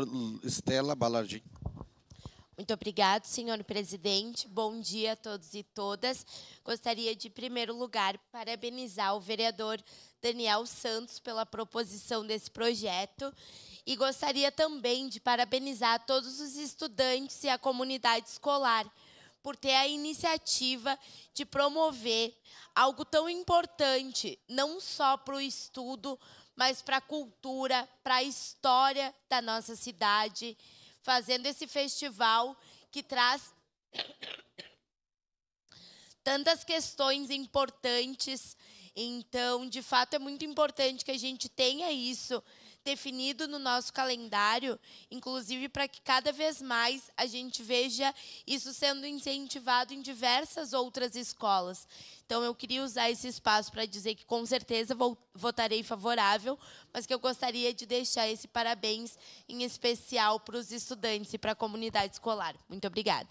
vereadora Estela Balardim. Muito obrigado, senhor presidente. Bom dia a todos e todas. Gostaria de, em primeiro lugar, parabenizar o vereador Daniel Santos pela proposição desse projeto e gostaria também de parabenizar todos os estudantes e a comunidade escolar por ter a iniciativa de promover algo tão importante, não só para o estudo, mas para a cultura, para a história da nossa cidade, fazendo esse festival que traz tantas questões importantes. Então, de fato, é muito importante que a gente tenha isso definido no nosso calendário, inclusive para que cada vez mais a gente veja isso sendo incentivado em diversas outras escolas. Então, eu queria usar esse espaço para dizer que, com certeza, votarei favorável, mas que eu gostaria de deixar esse parabéns em especial para os estudantes e para a comunidade escolar. Muito obrigada.